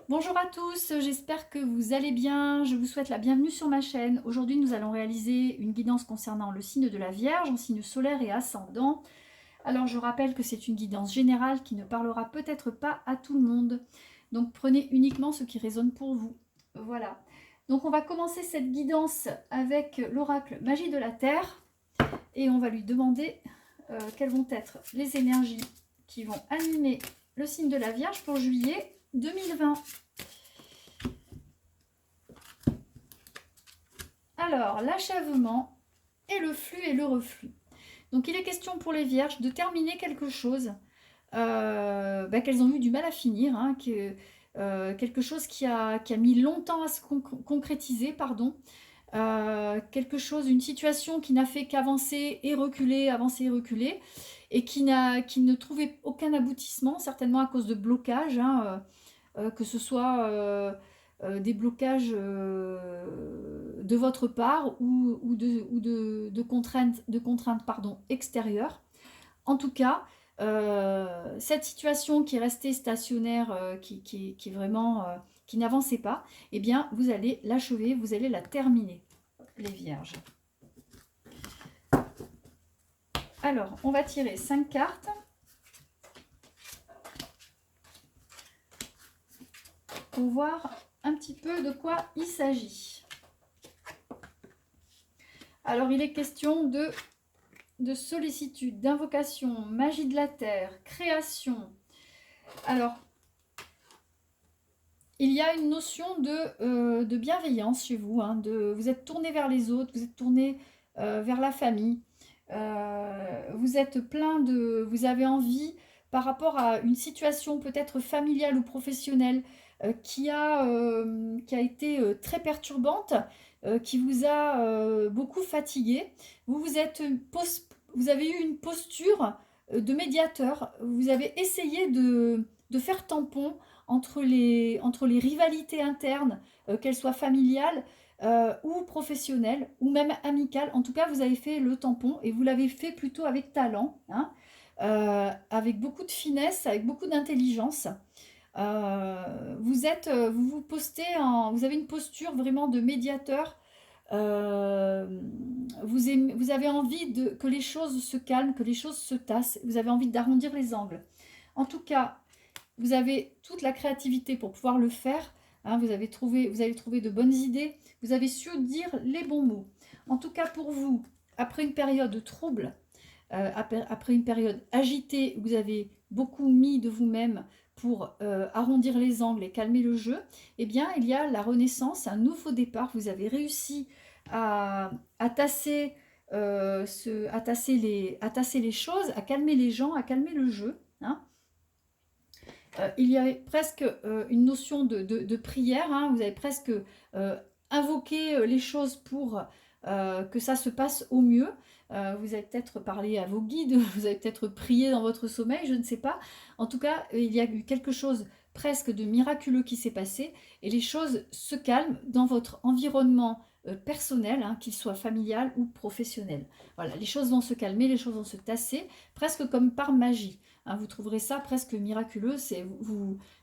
Bonjour à tous, j'espère que vous allez bien. Je vous souhaite la bienvenue sur ma chaîne. Aujourd'hui, nous allons réaliser une guidance concernant le signe de la Vierge en signe solaire et ascendant. Alors, je rappelle que c'est une guidance générale qui ne parlera peut-être pas à tout le monde. Donc, prenez uniquement ce qui résonne pour vous. Voilà. Donc, on va commencer cette guidance avec l'oracle Magie de la Terre et on va lui demander quelles vont être les énergies qui vont animer le signe de la Vierge pour juillet 2020. Alors, l'achèvement et le flux et le reflux. Donc, il est question pour les vierges de terminer quelque chose qu'elles ont eu du mal à finir, hein, quelque chose qui a mis longtemps à se concrétiser, pardon. Quelque chose, une situation qui n'a fait qu'avancer et reculer, et qui ne trouvait aucun aboutissement, certainement à cause de blocages, hein, que ce soit des blocages de votre part ou de contraintes pardon, extérieures. En tout cas, cette situation qui est restée stationnaire, qui vraiment qui n'avançait pas, eh bien, vous allez l'achever, vous allez la terminer, les vierges. Alors, on va tirer 5 cartes. Pour voir un petit peu de quoi il s'agit. Alors, il est question de sollicitude, d'invocation, magie de la terre, création. Alors, il y a une notion de bienveillance chez vous. Hein, vous êtes tourné vers les autres, vous êtes tourné vers la famille. Vous êtes plein de... Vous avez envie, par rapport à une situation peut-être familiale ou professionnelle, qui a été très perturbante, qui vous a beaucoup fatigué. Vous avez eu une posture de médiateur. Vous avez essayé de faire tampon entre les rivalités internes, qu'elles soient familiales ou professionnelles, ou même amicales. En tout cas, vous avez fait le tampon et vous l'avez fait plutôt avec talent, hein, avec beaucoup de finesse, avec beaucoup d'intelligence. Vous avez une posture vraiment de médiateur. Vous avez envie que les choses se calment, que les choses se tassent. Vous avez envie d'arrondir les angles. En tout cas, vous avez toute la créativité pour pouvoir le faire. Hein, vous avez trouvé de bonnes idées. Vous avez su dire les bons mots. En tout cas, pour vous, après une période trouble, après une période agitée, vous avez beaucoup mis de vous-même pour arrondir les angles et calmer le jeu, eh bien, il y a la renaissance, un nouveau départ. Vous avez réussi à tasser, à tasser les choses, à calmer les gens, à calmer le jeu. Hein. Il y avait presque une notion de prière. Hein. Vous avez presque invoqué les choses pour que ça se passe au mieux. Vous avez peut-être parlé à vos guides, vous avez peut-être prié dans votre sommeil, je ne sais pas. En tout cas, il y a eu quelque chose presque de miraculeux qui s'est passé et les choses se calment dans votre environnement personnel, hein, qu'il soit familial ou professionnel. Voilà, les choses vont se calmer, les choses vont se tasser, presque comme par magie. Hein, vous trouverez ça presque miraculeux,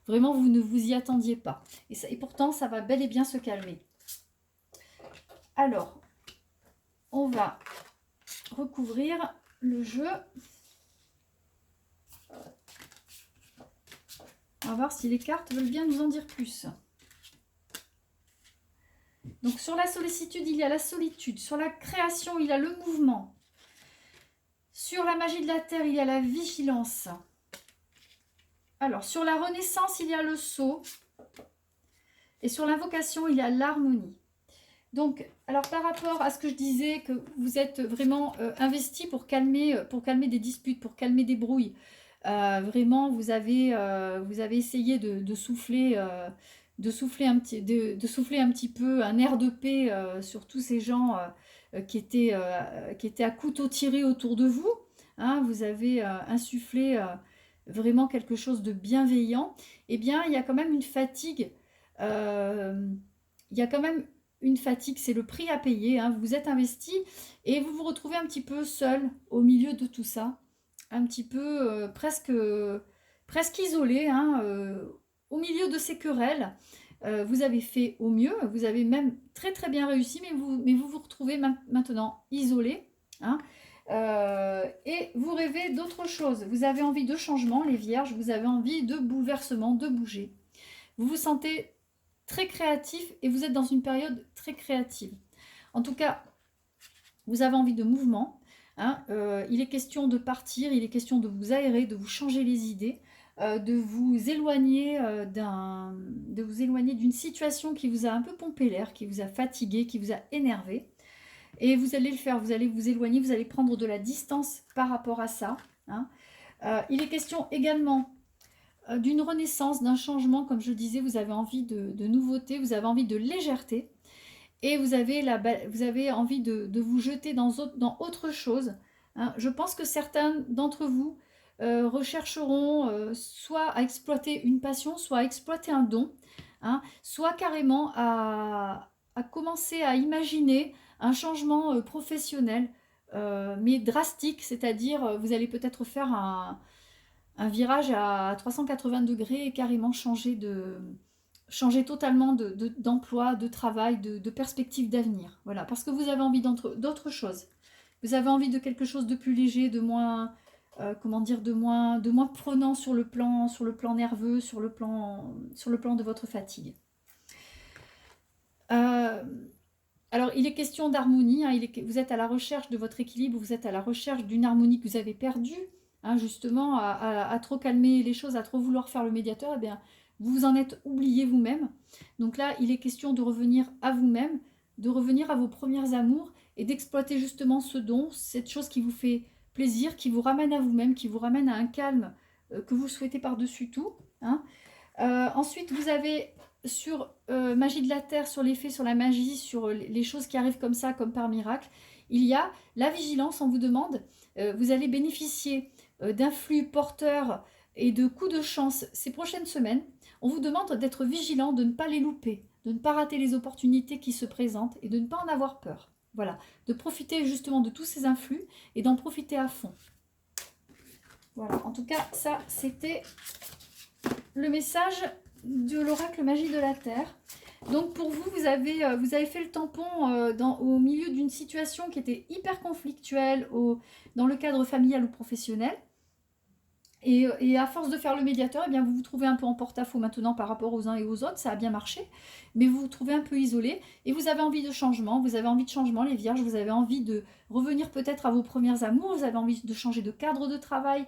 vraiment vous ne vous y attendiez pas. Et pourtant, ça va bel et bien se calmer. Alors, on va recouvrir le jeu. On va voir si les cartes veulent bien nous en dire plus. Donc sur la sollicitude, il y a la solitude. Sur la création, il y a le mouvement. Sur la magie de la terre, il y a la vigilance. Alors, sur la renaissance, il y a le sceau. Et sur l'invocation, il y a l'harmonie. Donc, alors par rapport à ce que je disais, que vous êtes vraiment investi pour calmer des disputes, pour calmer des brouilles, vraiment, vous avez essayé de souffler un petit peu un air de paix sur tous ces gens qui étaient à couteau tiré autour de vous. Hein, vous avez insufflé vraiment quelque chose de bienveillant. Eh bien, il y a quand même une fatigue. Il y a quand même une fatigue, c'est le prix à payer. Hein. Vous êtes investi et vous vous retrouvez un petit peu seul au milieu de tout ça. Un petit peu presque isolé, hein, au milieu de ces querelles, vous avez fait au mieux, vous avez même très très bien réussi, mais vous vous retrouvez maintenant isolé, hein, et vous rêvez d'autre chose. Vous avez envie de changement, les vierges, vous avez envie de bouleversement, de bouger. Vous vous sentez très créatif et vous êtes dans une période très créative. En tout cas, vous avez envie de mouvement, hein, il est question de partir, il est question de vous aérer, de vous changer les idées, de vous éloigner d'une situation qui vous a un peu pompé l'air, qui vous a fatigué, qui vous a énervé. Et vous allez le faire, vous allez vous éloigner, vous allez prendre de la distance par rapport à ça, hein. Il est question également d'une renaissance, d'un changement, comme je disais, vous avez envie de nouveauté, vous avez envie de légèreté. Et vous avez envie de vous jeter dans autre chose, hein. Je pense que certains d'entre vous rechercheront soit à exploiter une passion, soit à exploiter un don, hein, soit carrément à commencer à imaginer un changement professionnel, mais drastique, c'est-à-dire vous allez peut-être faire un virage à 380 degrés et carrément changer totalement d'emploi, de travail, de perspective d'avenir. Voilà, parce que vous avez envie d'autre chose. Vous avez envie de quelque chose de plus léger, de moins, comment dire, de moins prenant sur le plan nerveux, sur le plan de votre fatigue. Alors, il est question d'harmonie, hein, vous êtes à la recherche de votre équilibre, vous êtes à la recherche d'une harmonie que vous avez perdue, hein, justement, à trop calmer les choses, à trop vouloir faire le médiateur, eh bien, vous vous en êtes oublié vous-même. Donc là, il est question de revenir à vous-même, de revenir à vos premiers amours et d'exploiter justement ce don, cette chose qui vous fait plaisir, qui vous ramène à vous-même, qui vous ramène à un calme que vous souhaitez par-dessus tout, hein. Ensuite, vous avez sur magie de la terre, sur l'effet, sur la magie, sur les choses qui arrivent comme ça, comme par miracle, il y a la vigilance. On vous demande, vous allez bénéficier d'influx porteurs et de coups de chance ces prochaines semaines. On vous demande d'être vigilant, de ne pas les louper, de ne pas rater les opportunités qui se présentent et de ne pas en avoir peur. Voilà, de profiter justement de tous ces influx et d'en profiter à fond. Voilà, en tout cas, ça, c'était le message de l'oracle magie de la terre. Donc pour vous, vous avez fait le tampon au milieu d'une situation qui était hyper conflictuelle dans le cadre familial ou professionnel. Et à force de faire le médiateur, eh bien, vous vous trouvez un peu en porte-à-faux maintenant par rapport aux uns et aux autres. Ça a bien marché, mais vous vous trouvez un peu isolé et vous avez envie de changement. Vous avez envie de changement, les vierges. Vous avez envie de revenir peut-être à vos premiers amours. Vous avez envie de changer de cadre de travail,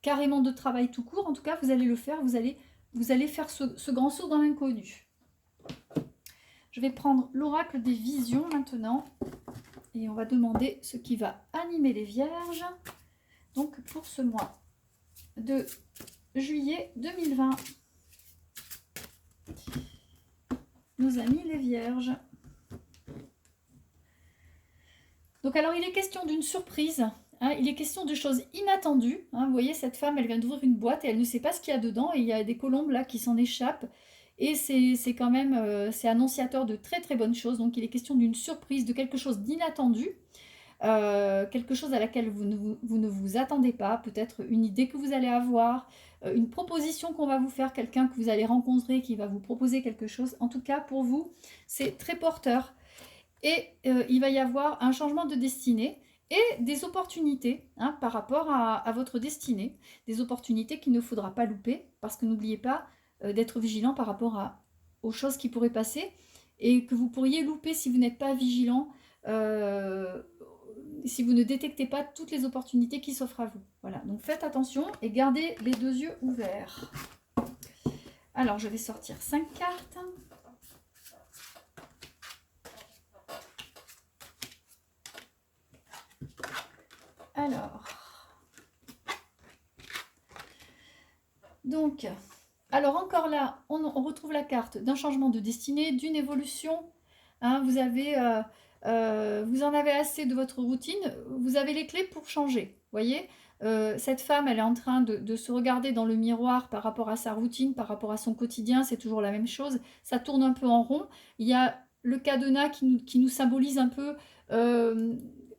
carrément de travail tout court. En tout cas, vous allez le faire. Vous allez faire ce grand saut dans l'inconnu. Je vais prendre l'oracle des visions maintenant. Et on va demander ce qui va animer les vierges. Donc pour ce mois de juillet 2020. Nos amis les vierges. Donc alors il est question d'une surprise. Hein, il est question de choses inattendues. Hein, vous voyez, cette femme, elle vient d'ouvrir une boîte et elle ne sait pas ce qu'il y a dedans. Et il y a des colombes là qui s'en échappent. Et c'est quand même, c'est annonciateur de très très bonnes choses. Donc il est question d'une surprise, de quelque chose d'inattendu. Quelque chose à laquelle vous ne vous attendez pas, peut-être une idée que vous allez avoir, une proposition qu'on va vous faire, quelqu'un que vous allez rencontrer qui va vous proposer quelque chose. En tout cas, pour vous, c'est très porteur. Et il va y avoir un changement de destinée et des opportunités, hein, par rapport à votre destinée. Des opportunités qu'il ne faudra pas louper, parce que n'oubliez pas d'être vigilant par rapport aux choses qui pourraient passer et que vous pourriez louper si vous n'êtes pas vigilant, si vous ne détectez pas toutes les opportunités qui s'offrent à vous. Voilà, donc faites attention et gardez les deux yeux ouverts. Alors, je vais sortir 5 cartes. Alors, donc, encore là, on retrouve la carte d'un changement de destinée, d'une évolution. Hein, vous en avez assez de votre routine, vous avez les clés pour changer. Voyez, cette femme, elle est en train de se regarder dans le miroir par rapport à sa routine, par rapport à son quotidien, c'est toujours la même chose. Ça tourne un peu en rond. Il y a le cadenas qui nous symbolise un peu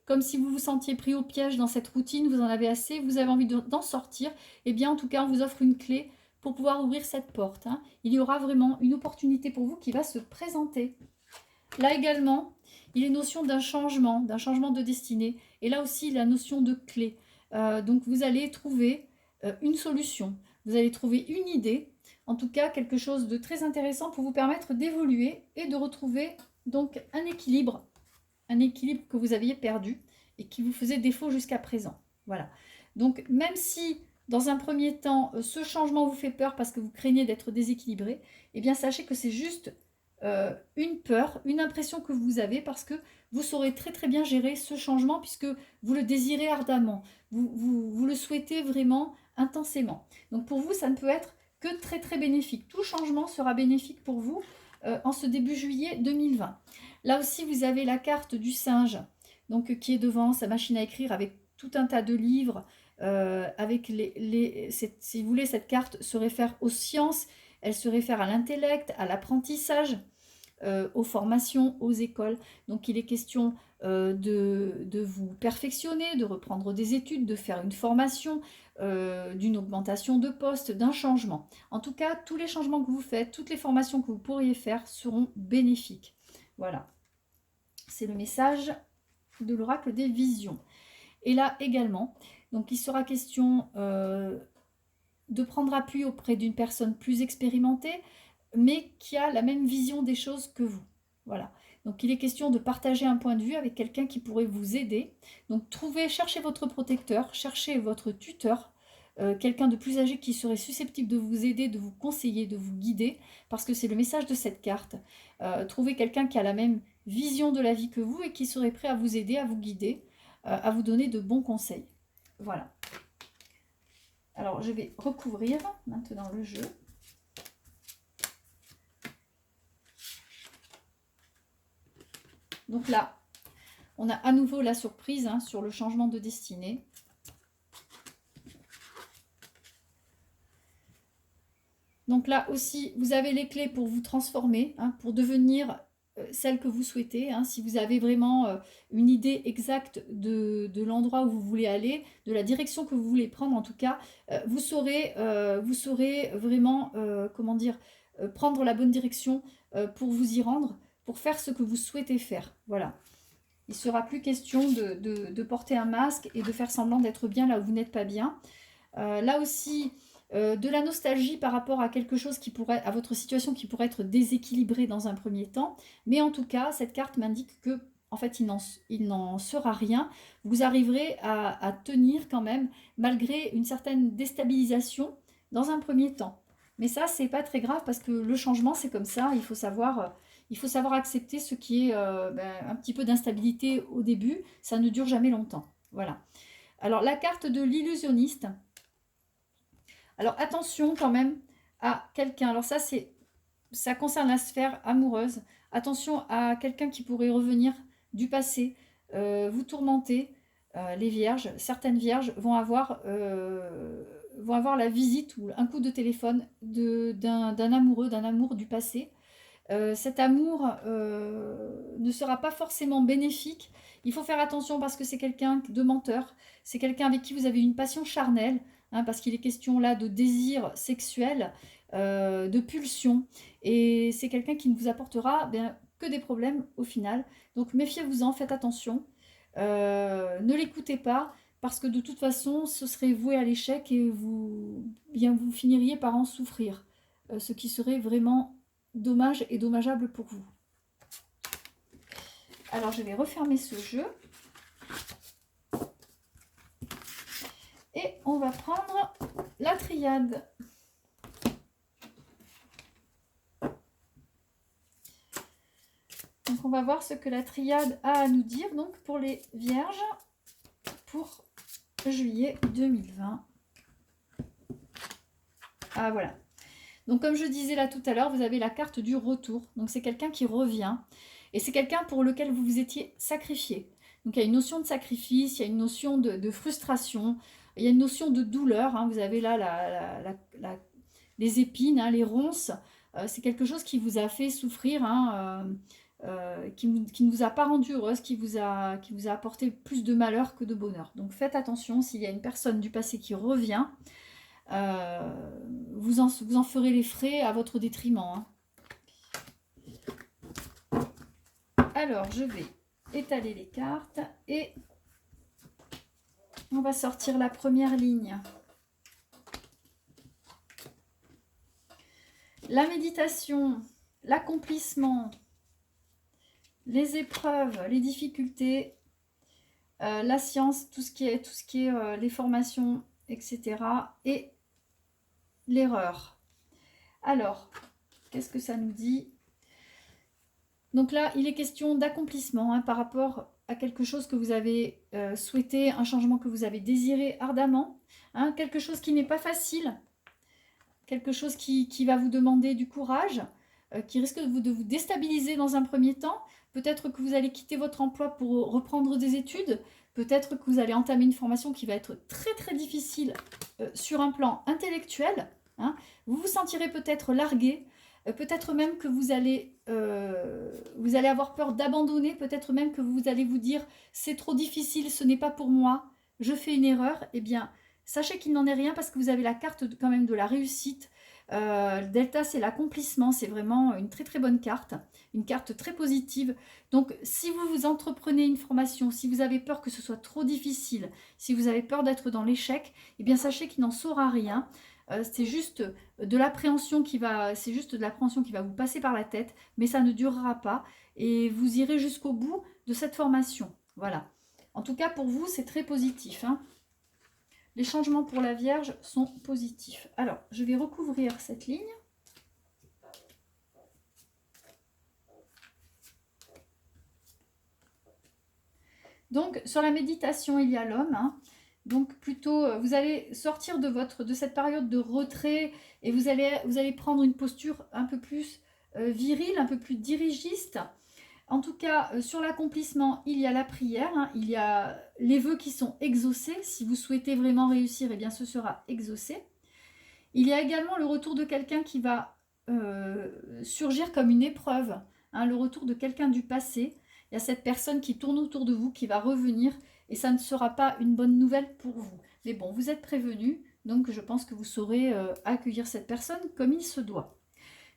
comme si vous vous sentiez pris au piège dans cette routine, vous en avez assez, vous avez envie d'en sortir. Eh bien, en tout cas, on vous offre une clé pour pouvoir ouvrir cette porte. Hein. Il y aura vraiment une opportunité pour vous qui va se présenter. Là également, il est notion d'un changement de destinée. Et là aussi, la notion de clé. Donc vous allez trouver une solution. Vous allez trouver une idée. En tout cas, quelque chose de très intéressant pour vous permettre d'évoluer et de retrouver donc un équilibre que vous aviez perdu et qui vous faisait défaut jusqu'à présent. Voilà. Donc, même si dans un premier temps, ce changement vous fait peur parce que vous craignez d'être déséquilibré, eh bien, sachez que c'est juste une peur, une impression que vous avez parce que vous saurez très très bien gérer ce changement puisque vous le désirez ardemment. Vous le souhaitez vraiment intensément. Donc, pour vous, ça ne peut être que très très bénéfique. Tout changement sera bénéfique pour vous en ce début juillet 2020. Là aussi, vous avez la carte du singe, donc qui est devant sa machine à écrire avec tout un tas de livres. Avec si vous voulez, cette carte se réfère aux sciences, elle se réfère à l'intellect, à l'apprentissage, aux formations, aux écoles. Donc il est question de vous perfectionner, de reprendre des études, de faire une formation, d'une augmentation de poste, d'un changement. En tout cas, tous les changements que vous faites, toutes les formations que vous pourriez faire seront bénéfiques. Voilà. C'est le message de l'oracle des visions. Et là également, donc il sera question de prendre appui auprès d'une personne plus expérimentée, mais qui a la même vision des choses que vous. Voilà. Donc il est question de partager un point de vue avec quelqu'un qui pourrait vous aider. Donc cherchez votre protecteur, cherchez votre tuteur, quelqu'un de plus âgé qui serait susceptible de vous aider, de vous conseiller, de vous guider, parce que c'est le message de cette carte. Trouvez quelqu'un qui a la même vision de la vie que vous et qui serait prêt à vous aider, à vous guider, à vous donner de bons conseils. Voilà. Alors, je vais recouvrir maintenant le jeu. Donc là, on a à nouveau la surprise sur le changement de destinée. Donc là aussi, vous avez les clés pour vous transformer, pour devenir celle que vous souhaitez. Si vous avez vraiment une idée exacte de l'endroit où vous voulez aller, de la direction que vous voulez prendre, en tout cas, vous saurez vraiment, comment dire, prendre la bonne direction pour vous y rendre, pour faire ce que vous souhaitez faire. Voilà. Il ne sera plus question de porter un masque et de faire semblant d'être bien là où vous n'êtes pas bien. Là aussi, de la nostalgie par rapport à quelque chose à votre situation qui pourrait être déséquilibrée dans un premier temps. Mais en tout cas, cette carte m'indique que en fait, il n'en sera rien. Vous arriverez à tenir quand même, malgré une certaine déstabilisation dans un premier temps. Mais ça, c'est pas très grave parce que le changement, c'est comme ça. Il faut savoir accepter ce qui est un petit peu d'instabilité au début. Ça ne dure jamais longtemps. Voilà. Alors, la carte de l'illusionniste. Alors, attention quand même à quelqu'un. Alors, ça concerne la sphère amoureuse. Attention à quelqu'un qui pourrait revenir du passé, vous tourmenter. Les vierges, certaines vierges vont avoir la visite ou un coup de téléphone d'un amour du passé. Cet amour ne sera pas forcément bénéfique. Il faut faire attention parce que c'est quelqu'un de menteur. C'est quelqu'un avec qui vous avez une passion charnelle, parce qu'il est question là de désir sexuel, de pulsion. Et c'est quelqu'un qui ne vous apportera que des problèmes au final. Donc méfiez-vous-en, faites attention. Ne l'écoutez pas parce que de toute façon, ce serait voué à l'échec et vous finiriez par en souffrir. Ce qui serait vraiment dommage et dommageable pour vous. Alors, je vais refermer ce jeu. Et on va prendre la triade. Donc, on va voir ce que la triade a à nous dire donc pour les vierges pour juillet 2020. Ah, voilà. Donc, comme je disais là tout à l'heure, vous avez la carte du retour. Donc, c'est quelqu'un qui revient. Et c'est quelqu'un pour lequel vous vous étiez sacrifié. Donc, il y a une notion de sacrifice, il y a une notion de frustration, il y a une notion de douleur. Vous avez là les épines, les ronces. C'est quelque chose qui vous a fait souffrir, qui ne vous a pas rendu heureuse, qui vous a apporté plus de malheur que de bonheur. Donc, faites attention s'il y a une personne du passé qui revient. vous en ferez les frais à votre détriment, hein. Alors, je vais étaler les cartes et on va sortir la première ligne. La méditation, l'accomplissement, les épreuves, les difficultés, la science, tout ce qui est les formations, etc. et l'erreur. Alors, qu'est-ce que ça nous dit? Donc là, il est question d'accomplissement, hein, par rapport à quelque chose que vous avez souhaité, un changement que vous avez désiré ardemment, hein, quelque chose qui n'est pas facile, quelque chose qui va vous demander du courage, qui risque de vous déstabiliser dans un premier temps. Peut-être que vous allez quitter votre emploi pour reprendre des études, peut-être que vous allez entamer une formation qui va être très très difficile sur un plan intellectuel, hein. Vous vous sentirez peut-être largué, peut-être même que vous allez avoir peur d'abandonner, peut-être même que vous allez vous dire c'est trop difficile, ce n'est pas pour moi, je fais une erreur. Eh bien, sachez qu'il n'en est rien parce que vous avez la carte quand même de la réussite. Delta, c'est l'accomplissement, c'est vraiment une très très bonne carte, une carte très positive. Donc si vous entreprenez une formation, si vous avez peur que ce soit trop difficile, si vous avez peur d'être dans l'échec, eh bien sachez qu'il n'en saura rien. C'est juste de l'appréhension qui va vous passer par la tête, mais ça ne durera pas et vous irez jusqu'au bout de cette formation. Voilà. En tout cas, pour vous, c'est très positif, hein. Les changements pour la Vierge sont positifs. Alors, je vais recouvrir cette ligne. Donc, sur la méditation, il y a l'homme, hein. Donc, plutôt, vous allez sortir de cette période de retrait et vous allez prendre une posture un peu plus virile, un peu plus dirigiste. En tout cas, sur l'accomplissement, il y a la prière, hein, il y a les vœux qui sont exaucés. Si vous souhaitez vraiment réussir, eh bien, ce sera exaucé. Il y a également le retour de quelqu'un qui va surgir comme une épreuve, hein, le retour de quelqu'un du passé. Il y a cette personne qui tourne autour de vous, qui va revenir, et ça ne sera pas une bonne nouvelle pour vous. Mais bon, vous êtes prévenus, donc je pense que vous saurez accueillir cette personne comme il se doit.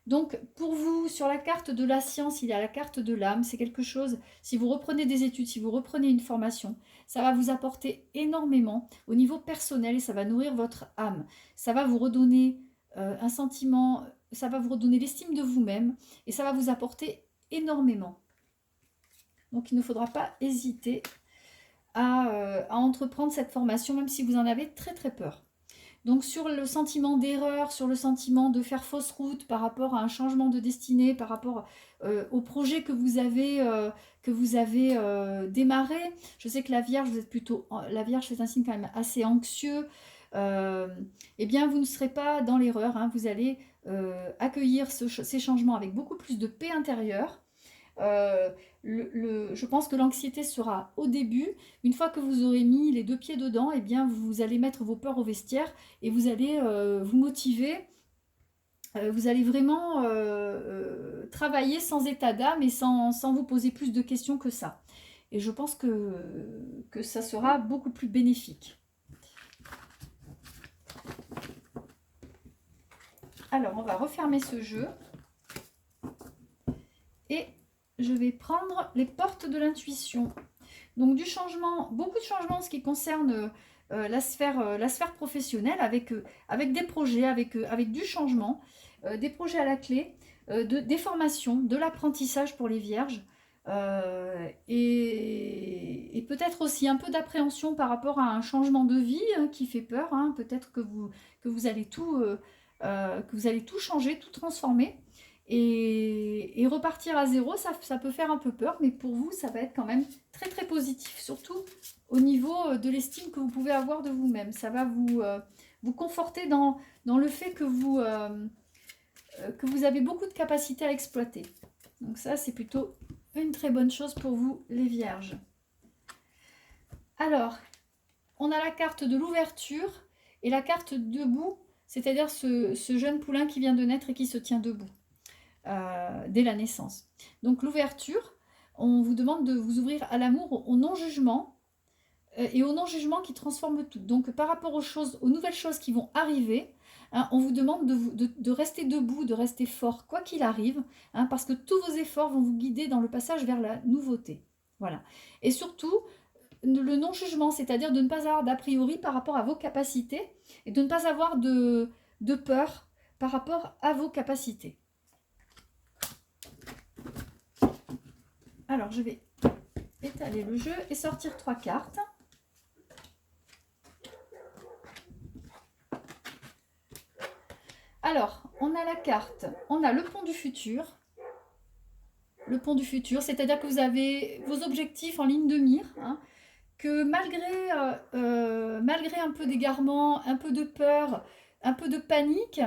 Donc, pour vous, sur la carte de la science, il y a la carte de l'âme. C'est quelque chose, si vous reprenez des études, si vous reprenez une formation, ça va vous apporter énormément au niveau personnel et ça va nourrir votre âme. Ça va vous redonner un sentiment, ça va vous redonner l'estime de vous-même et ça va vous apporter énormément. Donc, il ne faudra pas hésiter à entreprendre cette formation, même si vous en avez très très peur. Donc sur le sentiment d'erreur, sur le sentiment de faire fausse route par rapport à un changement de destinée, par rapport au projet que vous avez démarré. Je sais que la Vierge, la Vierge, c'est un signe quand même assez anxieux. Eh bien, vous ne serez pas dans l'erreur, hein. Vous allez accueillir ces changements avec beaucoup plus de paix intérieure. Je pense que l'anxiété sera au début. Une fois que vous aurez mis les deux pieds dedans, eh bien, vous allez mettre vos peurs au vestiaire et vous allez vous motiver. Vous allez vraiment travailler sans état d'âme et sans vous poser plus de questions que ça. Et je pense que ça sera beaucoup plus bénéfique. Alors, on va refermer ce jeu. Et je vais prendre les portes de l'intuition. Donc du changement, beaucoup de changements en ce qui concerne la sphère professionnelle avec des projets, avec du changement, des projets à la clé, des formations, de l'apprentissage pour les vierges et peut-être aussi un peu d'appréhension par rapport à un changement de vie qui fait peur, hein. Peut-être que vous allez tout changer, tout transformer. Et repartir à zéro, ça peut faire un peu peur, mais pour vous, ça va être quand même très très positif, surtout au niveau de l'estime que vous pouvez avoir de vous-même. Ça va vous conforter dans le fait que vous avez beaucoup de capacités à exploiter. Donc ça, c'est plutôt une très bonne chose pour vous, les vierges. Alors, on a la carte de l'ouverture et la carte debout, c'est-à-dire ce jeune poulain qui vient de naître et qui se tient debout. Dès la naissance. Donc l'ouverture, on vous demande de vous ouvrir à l'amour, au non-jugement, et au non-jugement qui transforme tout. Donc par rapport aux choses, aux nouvelles choses qui vont arriver, hein, on vous demande de rester debout, de rester fort, quoi qu'il arrive, hein, parce que tous vos efforts vont vous guider dans le passage vers la nouveauté. Voilà. Et surtout, le non-jugement, c'est-à-dire de ne pas avoir d'a priori par rapport à vos capacités et de ne pas avoir de peur par rapport à vos capacités. Alors, je vais étaler le jeu et sortir 3 cartes. Alors, on a la carte, on a le pont du futur. Le pont du futur, c'est-à-dire que vous avez vos objectifs en ligne de mire, hein, que malgré un peu d'égarement, un peu de peur, un peu de panique,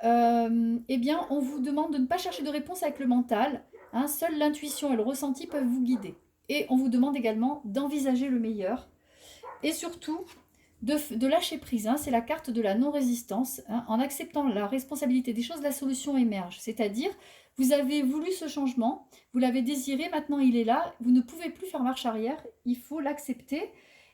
eh bien, on vous demande de ne pas chercher de réponse avec le mental. Hein, seule l'intuition et le ressenti peuvent vous guider. Et on vous demande également d'envisager le meilleur. Et surtout, de lâcher prise. Hein, c'est la carte de la non-résistance. Hein, en acceptant la responsabilité des choses, la solution émerge. C'est-à-dire, vous avez voulu ce changement, vous l'avez désiré, maintenant il est là, vous ne pouvez plus faire marche arrière, il faut l'accepter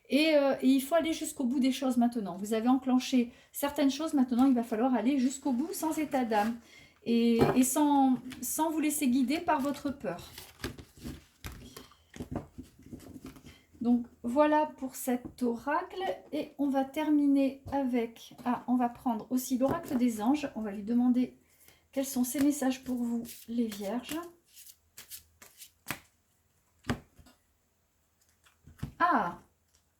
et il faut aller jusqu'au bout des choses maintenant. Vous avez enclenché certaines choses, maintenant il va falloir aller jusqu'au bout sans état d'âme et sans vous laisser guider par votre peur. Donc voilà pour cet oracle et on va terminer avec, on va prendre aussi l'oracle des anges, on va lui demander quels sont ces messages pour vous les vierges. Ah,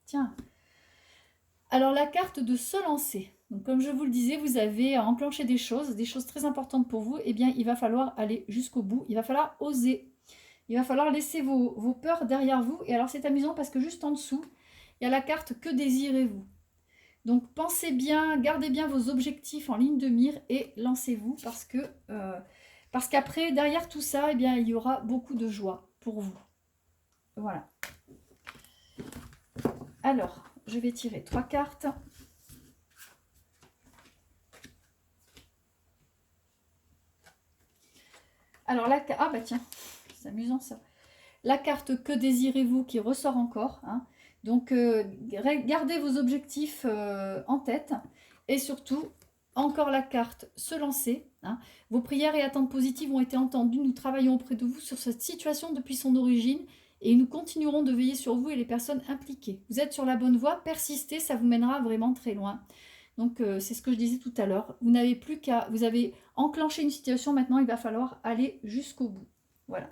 tiens, alors la carte de se lancer. Donc comme je vous le disais, vous avez enclenché des choses très importantes pour vous, et bien il va falloir aller jusqu'au bout, il va falloir oser. Il va falloir laisser vos peurs derrière vous. Et alors, c'est amusant parce que juste en dessous, il y a la carte « Que désirez-vous » Donc, pensez bien, gardez bien vos objectifs en ligne de mire et lancez-vous parce qu'après, derrière tout ça, eh bien, il y aura beaucoup de joie pour vous. Voilà. Alors, je vais tirer 3 cartes. Alors, ah bah tiens, c'est amusant ça. La carte « Que désirez-vous » qui ressort encore. Hein. Donc, gardez vos objectifs en tête. Et surtout, encore la carte « Se lancer ». Hein. Vos prières et attentes positives ont été entendues. Nous travaillons auprès de vous sur cette situation depuis son origine. Et nous continuerons de veiller sur vous et les personnes impliquées. Vous êtes sur la bonne voie. Persistez, ça vous mènera vraiment très loin. Donc, c'est ce que je disais tout à l'heure. Vous n'avez plus qu'à... Vous avez enclenché une situation. Maintenant, il va falloir aller jusqu'au bout. Voilà.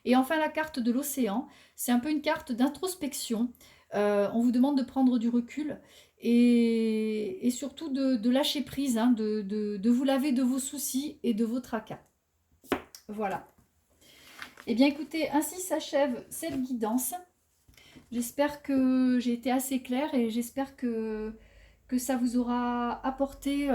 Et enfin, la carte de l'océan, c'est un peu une carte d'introspection. On vous demande de prendre du recul et surtout de lâcher prise, hein, de vous laver de vos soucis et de vos tracas. Voilà. Eh bien, écoutez, ainsi s'achève cette guidance. J'espère que j'ai été assez claire et j'espère que ça vous aura apporté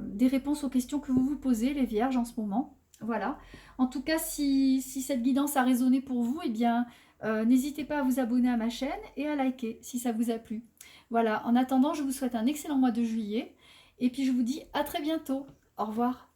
des réponses aux questions que vous vous posez, les vierges, en ce moment. Voilà. En tout cas, si cette guidance a résonné pour vous, eh bien, n'hésitez pas à vous abonner à ma chaîne et à liker si ça vous a plu. Voilà. En attendant, je vous souhaite un excellent mois de juillet. Et puis, je vous dis à très bientôt. Au revoir.